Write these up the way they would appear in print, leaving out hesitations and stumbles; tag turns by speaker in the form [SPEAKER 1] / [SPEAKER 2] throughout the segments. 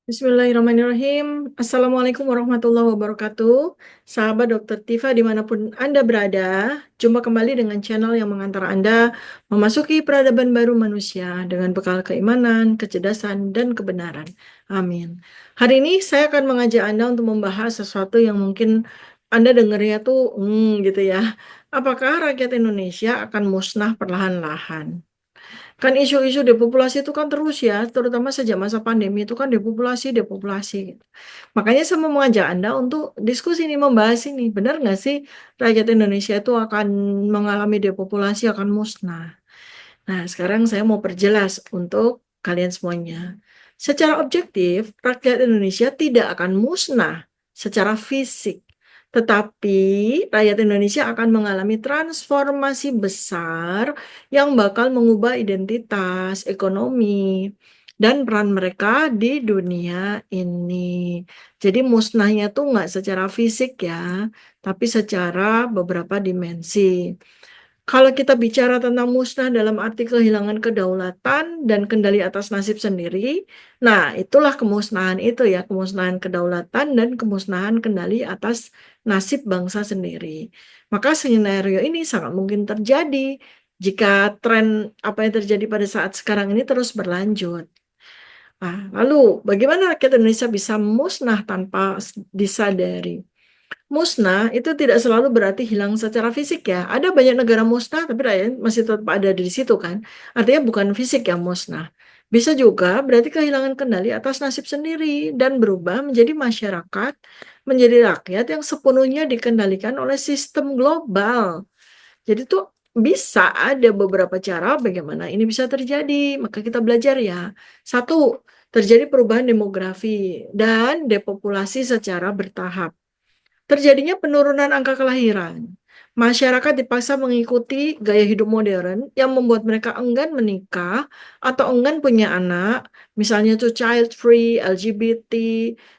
[SPEAKER 1] Bismillahirrahmanirrahim. Assalamualaikum warahmatullahi wabarakatuh. Sahabat Dokter Tifa dimanapun Anda berada, jumpa kembali dengan channel yang mengantar Anda memasuki peradaban baru manusia dengan bekal keimanan, kecerdasan, dan kebenaran. Amin. Hari ini saya akan mengajak Anda untuk membahas sesuatu yang mungkin Anda dengarnya tuh, gitu ya. Apakah rakyat Indonesia akan musnah perlahan-lahan? Kan isu-isu depopulasi itu kan terus ya, terutama sejak masa pandemi itu kan depopulasi, depopulasi gitu. Makanya saya mau mengajak Anda untuk diskusi ini, membahas ini. Benar nggak sih rakyat Indonesia itu akan mengalami depopulasi, akan musnah? Nah, sekarang saya mau perjelas untuk kalian semuanya. Secara objektif, rakyat Indonesia tidak akan musnah secara fisik, tetapi rakyat Indonesia akan mengalami transformasi besar yang bakal mengubah identitas, ekonomi, dan peran mereka di dunia ini. Jadi musnahnya tuh nggak secara fisik ya, tapi secara beberapa dimensi. Kalau kita bicara tentang musnah dalam arti kehilangan kedaulatan dan kendali atas nasib sendiri, nah itulah kemusnahan itu ya, kemusnahan kedaulatan dan kemusnahan kendali atas nasib bangsa sendiri. Maka skenario ini sangat mungkin terjadi jika tren apa yang terjadi pada saat sekarang ini terus berlanjut. Nah, lalu bagaimana rakyat Indonesia bisa musnah tanpa disadari? Musnah itu tidak selalu berarti hilang secara fisik ya. Ada banyak negara musnah tapi rakyat masih tetap ada di situ kan. Artinya bukan fisik yang musnah. Bisa juga berarti kehilangan kendali atas nasib sendiri dan berubah menjadi masyarakat, menjadi rakyat yang sepenuhnya dikendalikan oleh sistem global. Jadi tuh bisa ada beberapa cara bagaimana ini bisa terjadi. Maka kita belajar ya. Satu, terjadi perubahan demografi dan depopulasi secara bertahap. Terjadinya penurunan angka kelahiran. Masyarakat dipaksa mengikuti gaya hidup modern yang membuat mereka enggan menikah atau enggan punya anak, misalnya tuh child free, LGBT,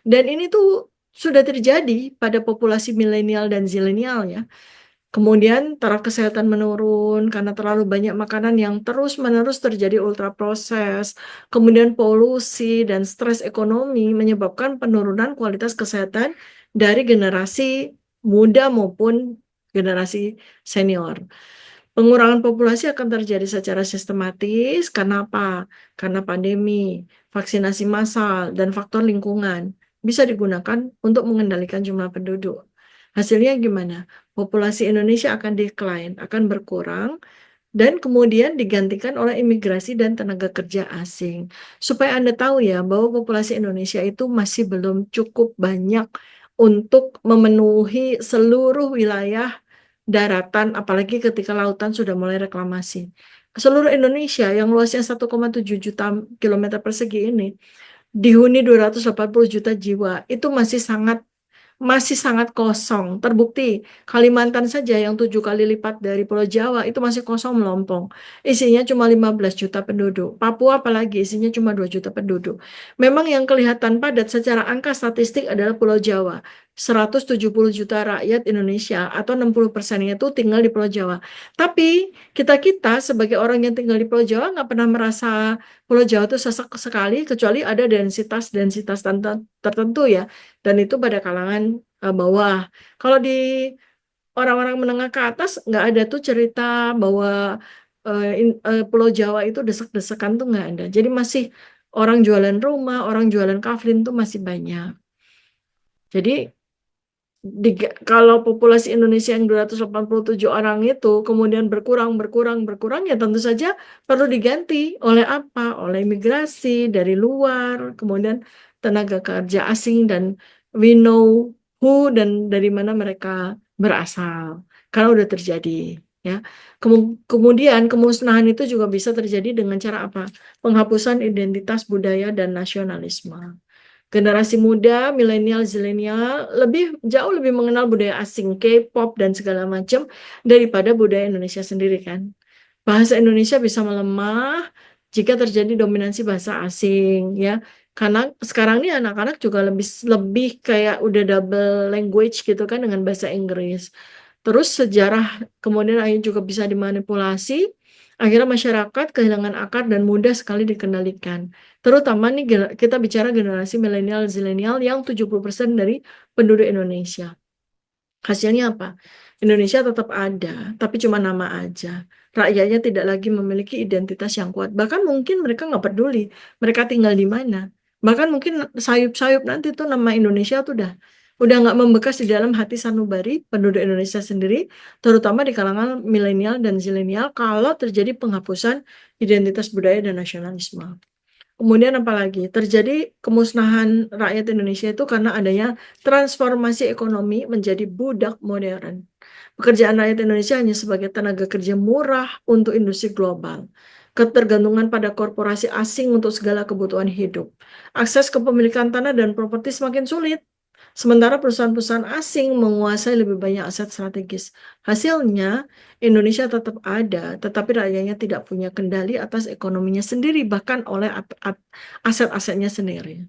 [SPEAKER 1] dan ini tuh sudah terjadi pada populasi milenial dan zilenial ya. Kemudian taraf kesehatan menurun karena terlalu banyak makanan yang terus-menerus terjadi ultra proses. Kemudian polusi dan stres ekonomi menyebabkan penurunan kualitas kesehatan dari generasi muda maupun generasi senior. Pengurangan populasi akan terjadi secara sistematis karena apa? Karena pandemi, vaksinasi massal, dan faktor lingkungan bisa digunakan untuk mengendalikan jumlah penduduk. Hasilnya gimana? Populasi Indonesia akan decline, akan berkurang, dan kemudian digantikan oleh imigrasi dan tenaga kerja asing. Supaya Anda tahu ya, bahwa populasi Indonesia itu masih belum cukup banyak untuk memenuhi seluruh wilayah daratan, apalagi ketika lautan sudah mulai reklamasi. Seluruh Indonesia yang luasnya 1,7 juta kilometer persegi ini, dihuni 280 juta jiwa, itu masih sangat kosong. Terbukti Kalimantan saja yang 7 kali lipat dari Pulau Jawa itu masih kosong melompong. Isinya cuma 15 juta penduduk. Papua apalagi isinya cuma 2 juta penduduk. Memang yang kelihatan padat secara angka statistik adalah Pulau Jawa. 170 juta rakyat Indonesia atau 60%-nya itu tinggal di Pulau Jawa. Tapi kita-kita sebagai orang yang tinggal di Pulau Jawa nggak pernah merasa Pulau Jawa itu sesak sekali kecuali ada densitas-densitas tertentu ya, dan itu pada kalangan bawah. Kalau di orang-orang menengah ke atas nggak ada tuh cerita bahwa Pulau Jawa itu desek-desekan tuh nggak ada. Jadi masih orang jualan rumah, orang jualan kaflin tuh masih banyak. Jadi kalau populasi Indonesia yang 287 orang itu kemudian berkurang, berkurang, berkurang, ya tentu saja perlu diganti oleh apa? Oleh imigrasi dari luar, kemudian tenaga kerja asing, dan we know who dan dari mana mereka berasal. Karena udah terjadi. Ya. Kemudian kemusnahan itu juga bisa terjadi dengan cara apa? Penghapusan identitas budaya dan nasionalisme. Generasi muda, milenial, zilenial jauh lebih mengenal budaya asing, K-pop dan segala macam daripada budaya Indonesia sendiri kan. Bahasa Indonesia bisa melemah jika terjadi dominansi bahasa asing ya. Karena sekarang ini anak-anak juga lebih lebih kayak udah double language gitu kan dengan bahasa Inggris. Terus sejarah kemudian akhirnya juga bisa dimanipulasi Akhirnya masyarakat kehilangan akar dan mudah sekali dikendalikan. Terutama nih kita bicara generasi milenial, zilenial yang 70% dari penduduk Indonesia. Hasilnya apa? Indonesia tetap ada, tapi cuma nama aja. Rakyatnya tidak lagi memiliki identitas yang kuat. Bahkan mungkin mereka nggak peduli mereka tinggal di mana. Bahkan mungkin sayup-sayup nanti tuh nama Indonesia tuh udah nggak membekas di dalam hati sanubari penduduk Indonesia sendiri, terutama di kalangan milenial dan zilenial kalau terjadi penghapusan identitas budaya dan nasionalisme. Kemudian apalagi terjadi kemusnahan rakyat Indonesia itu karena adanya transformasi ekonomi menjadi budak modern. Pekerjaan rakyat Indonesia hanya sebagai tenaga kerja murah untuk industri global. Ketergantungan pada korporasi asing untuk segala kebutuhan hidup. Akses kepemilikan tanah dan properti semakin sulit. Sementara perusahaan-perusahaan asing menguasai lebih banyak aset strategis. Hasilnya, Indonesia tetap ada, tetapi rakyatnya tidak punya kendali atas ekonominya sendiri, bahkan oleh aset-asetnya sendiri.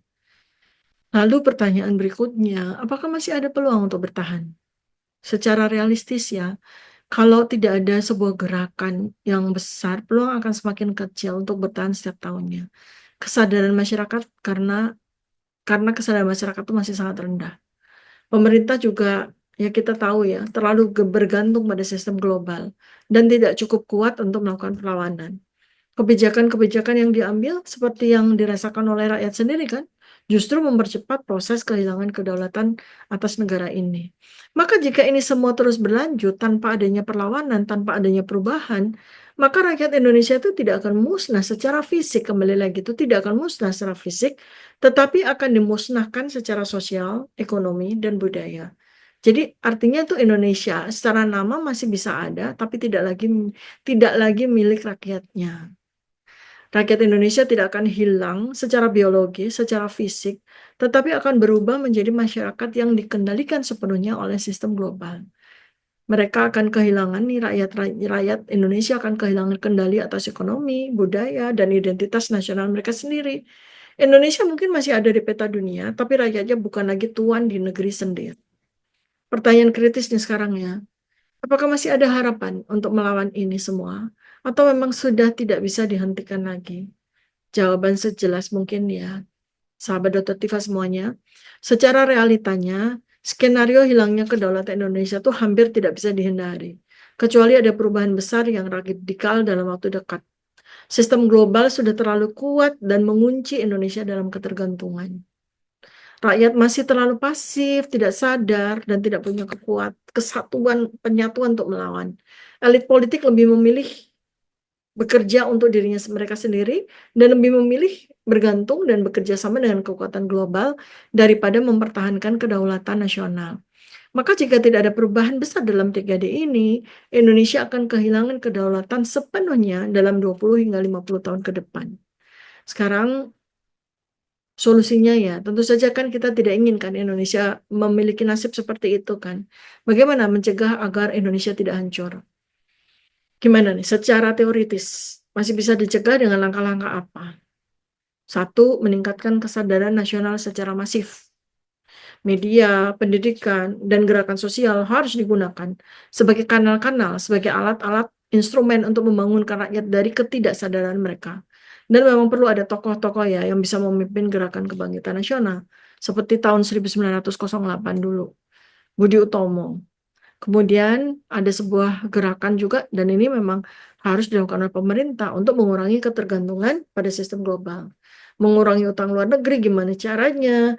[SPEAKER 1] Lalu pertanyaan berikutnya, apakah masih ada peluang untuk bertahan? Secara realistis ya, kalau tidak ada sebuah gerakan yang besar, peluang akan semakin kecil untuk bertahan setiap tahunnya. Kesadaran masyarakat karena kesadaran masyarakat itu masih sangat rendah. Pemerintah juga ya kita tahu ya terlalu bergantung pada sistem global dan tidak cukup kuat untuk melakukan perlawanan. Kebijakan-kebijakan yang diambil seperti yang dirasakan oleh rakyat sendiri kan, justru mempercepat proses kehilangan kedaulatan atas negara ini. Maka jika ini semua terus berlanjut tanpa adanya perlawanan, tanpa adanya perubahan, maka rakyat Indonesia itu tidak akan musnah secara fisik, kembali lagi itu tidak akan musnah secara fisik, tetapi akan dimusnahkan secara sosial, ekonomi, dan budaya. Jadi artinya tuh Indonesia secara nama masih bisa ada, tapi tidak lagi milik rakyatnya. Rakyat Indonesia tidak akan hilang secara biologis, secara fisik, tetapi akan berubah menjadi masyarakat yang dikendalikan sepenuhnya oleh sistem global. Mereka akan kehilangan nih rakyat Indonesia akan kehilangan kendali atas ekonomi, budaya, dan identitas nasional mereka sendiri. Indonesia mungkin masih ada di peta dunia, tapi rakyatnya bukan lagi tuan di negeri sendiri. Pertanyaan kritisnya sekarang ya, apakah masih ada harapan untuk melawan ini semua? Atau memang sudah tidak bisa dihentikan lagi? Jawaban sejelas mungkin ya, sahabat Dr. Tifa semuanya. Secara realitanya, skenario hilangnya kedaulatan Indonesia itu hampir tidak bisa dihindari. Kecuali ada perubahan besar yang radikal dalam waktu dekat. Sistem global sudah terlalu kuat dan mengunci Indonesia dalam ketergantungan. Rakyat masih terlalu pasif, tidak sadar, dan tidak punya kesatuan, penyatuan untuk melawan. Elit politik lebih memilih bekerja untuk dirinya mereka sendiri dan lebih memilih bergantung dan bekerja sama dengan kekuatan global daripada mempertahankan kedaulatan nasional. Maka jika tidak ada perubahan besar dalam dekade ini, Indonesia akan kehilangan kedaulatan sepenuhnya dalam 20 hingga 50 tahun ke depan. Sekarang solusinya ya, tentu saja kan kita tidak inginkan Indonesia memiliki nasib seperti itu kan. Bagaimana mencegah agar Indonesia tidak hancur? Gimana nih? Secara teoritis masih bisa dicegah dengan langkah-langkah apa? Satu, meningkatkan kesadaran nasional secara masif. Media, pendidikan, dan gerakan sosial harus digunakan sebagai kanal-kanal, sebagai alat-alat instrumen untuk membangunkan rakyat dari ketidaksadaran mereka. Dan memang perlu ada tokoh-tokoh ya yang bisa memimpin gerakan kebangkitan nasional. Seperti tahun 1908 dulu, Budi Utomo. Kemudian ada sebuah gerakan juga, dan ini memang harus dilakukan oleh pemerintah untuk mengurangi ketergantungan pada sistem global. Mengurangi utang luar negeri, gimana caranya,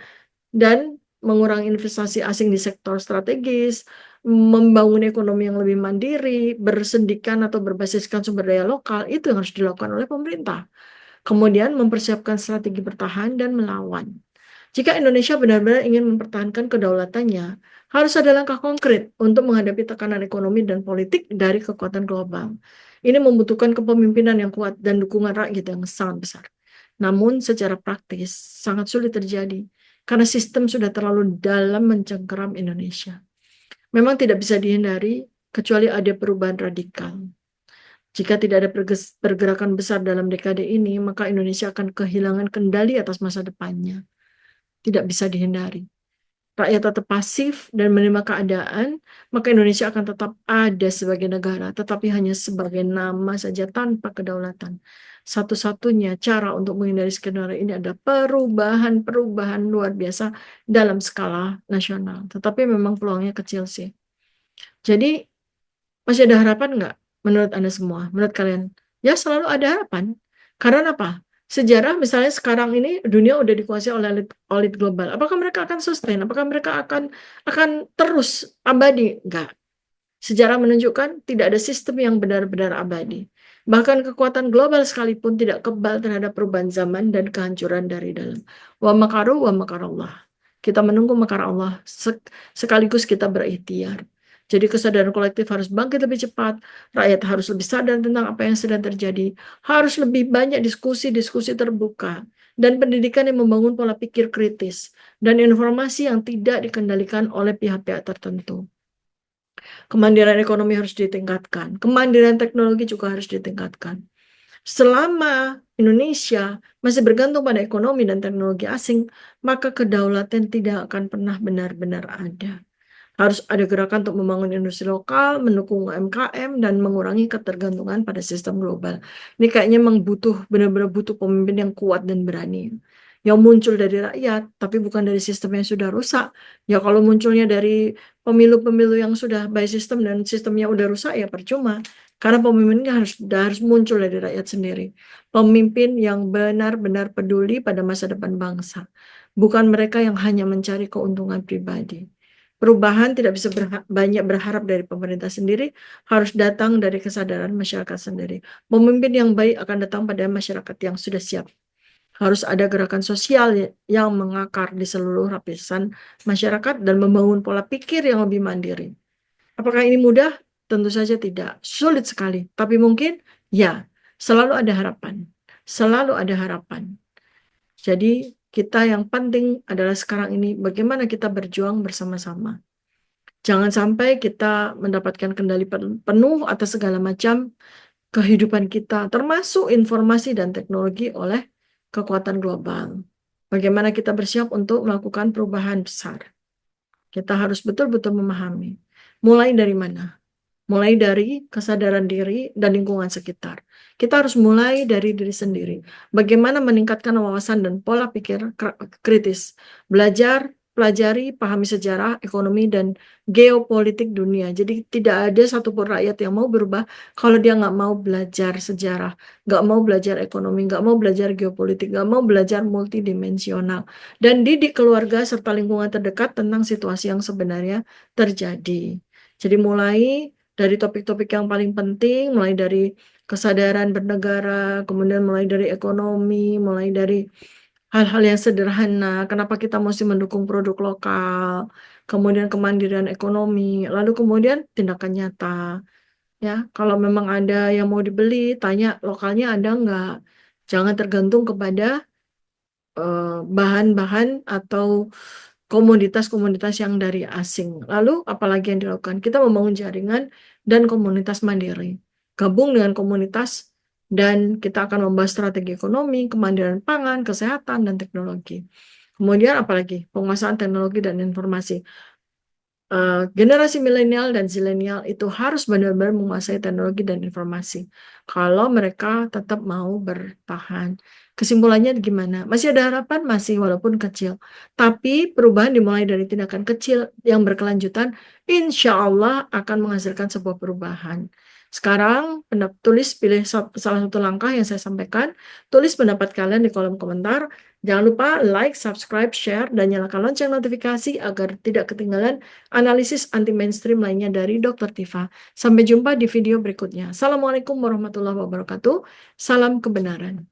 [SPEAKER 1] dan mengurangi investasi asing di sektor strategis, membangun ekonomi yang lebih mandiri, bersendikan atau berbasiskan sumber daya lokal, itu yang harus dilakukan oleh pemerintah. Kemudian mempersiapkan strategi bertahan dan melawan. Jika Indonesia benar-benar ingin mempertahankan kedaulatannya, harus ada langkah konkret untuk menghadapi tekanan ekonomi dan politik dari kekuatan global. Ini membutuhkan kepemimpinan yang kuat dan dukungan rakyat yang sangat besar. Namun secara praktis sangat sulit terjadi karena sistem sudah terlalu dalam mencengkeram Indonesia. Memang tidak bisa dihindari kecuali ada perubahan radikal. Jika tidak ada pergerakan besar dalam dekade ini, maka Indonesia akan kehilangan kendali atas masa depannya. Tidak bisa dihindari. rakyat tetap pasif dan menerima keadaan, maka Indonesia akan tetap ada sebagai negara, tetapi hanya sebagai nama saja tanpa kedaulatan. Satu-satunya cara untuk menghindari skenario ini ada perubahan-perubahan luar biasa dalam skala nasional. Tetapi memang peluangnya kecil sih. Jadi masih ada harapan nggak menurut Anda semua? Menurut kalian? Ya selalu ada harapan. Karena apa? Sejarah misalnya sekarang ini dunia udah dikuasai oleh elit global. Apakah mereka akan sustain? Apakah mereka akan terus abadi? Enggak. Sejarah menunjukkan tidak ada sistem yang benar-benar abadi. Bahkan kekuatan global sekalipun tidak kebal terhadap perubahan zaman dan kehancuran dari dalam. Wa makaru wa makarallah. Kita menunggu makar Allah sekaligus kita berikhtiar. Jadi kesadaran kolektif harus bangkit lebih cepat, rakyat harus lebih sadar tentang apa yang sedang terjadi, harus lebih banyak diskusi-diskusi terbuka, dan pendidikan yang membangun pola pikir kritis, dan informasi yang tidak dikendalikan oleh pihak-pihak tertentu. Kemandirian ekonomi harus ditingkatkan, kemandirian teknologi juga harus ditingkatkan. Selama Indonesia masih bergantung pada ekonomi dan teknologi asing, maka kedaulatan tidak akan pernah benar-benar ada. Harus ada gerakan untuk membangun industri lokal, mendukung UMKM, dan mengurangi ketergantungan pada sistem global. Ini kayaknya memang benar-benar butuh pemimpin yang kuat dan berani. Yang muncul dari rakyat, tapi bukan dari sistem yang sudah rusak. Ya kalau munculnya dari pemilu-pemilu yang sudah by system dan sistemnya udah rusak, ya percuma. Karena pemimpinnya harus muncul dari rakyat sendiri. Pemimpin yang benar-benar peduli pada masa depan bangsa. Bukan mereka yang hanya mencari keuntungan pribadi. Perubahan tidak bisa banyak berharap dari pemerintah sendiri, harus datang dari kesadaran masyarakat sendiri. Pemimpin yang baik akan datang pada masyarakat yang sudah siap. Harus ada gerakan sosial yang mengakar di seluruh lapisan masyarakat dan membangun pola pikir yang lebih mandiri. Apakah ini mudah? Tentu saja tidak. Sulit sekali. Tapi mungkin ya, selalu ada harapan. Selalu ada harapan. Jadi kita yang penting adalah sekarang ini bagaimana kita berjuang bersama-sama. Jangan sampai kita mendapatkan kendali penuh atas segala macam kehidupan kita, termasuk informasi dan teknologi oleh kekuatan global. Bagaimana kita bersiap untuk melakukan perubahan besar. Kita harus betul-betul memahami. Mulai dari mana? Mulai dari kesadaran diri dan lingkungan sekitar. Kita harus mulai dari diri sendiri. Bagaimana meningkatkan wawasan dan pola pikir kritis. Belajar, pelajari, pahami sejarah, ekonomi, dan geopolitik dunia. Jadi tidak ada satupun rakyat yang mau berubah kalau dia nggak mau belajar sejarah, nggak mau belajar ekonomi, nggak mau belajar geopolitik, nggak mau belajar multidimensional. Dan didik keluarga serta lingkungan terdekat tentang situasi yang sebenarnya terjadi. Jadi mulai dari topik-topik yang paling penting, mulai dari kesadaran bernegara, kemudian mulai dari ekonomi, mulai dari hal-hal yang sederhana, kenapa kita mesti mendukung produk lokal, kemudian kemandirian ekonomi, lalu kemudian tindakan nyata. Ya, kalau memang ada yang mau dibeli, tanya lokalnya ada nggak. Jangan tergantung kepada bahan-bahan atau komoditas-komoditas yang dari asing. Lalu apalagi yang dilakukan? Kita membangun jaringan dan komunitas mandiri. Gabung dengan komunitas dan kita akan membahas strategi ekonomi, kemandirian pangan, kesehatan, dan teknologi. Kemudian apalagi? Penguasaan teknologi dan informasi. Generasi milenial dan zilenial itu harus benar-benar menguasai teknologi dan informasi. Kalau mereka tetap mau bertahan. Kesimpulannya gimana? Masih ada harapan? Masih, walaupun kecil. Tapi perubahan dimulai dari tindakan kecil yang berkelanjutan, insya Allah akan menghasilkan sebuah perubahan. Sekarang, pilih salah satu langkah yang saya sampaikan, tulis pendapat kalian di kolom komentar. Jangan lupa like, subscribe, share, dan nyalakan lonceng notifikasi agar tidak ketinggalan analisis anti-mainstream lainnya dari Dr. Tifa. Sampai jumpa di video berikutnya. Assalamualaikum warahmatullahi wabarakatuh. Salam kebenaran.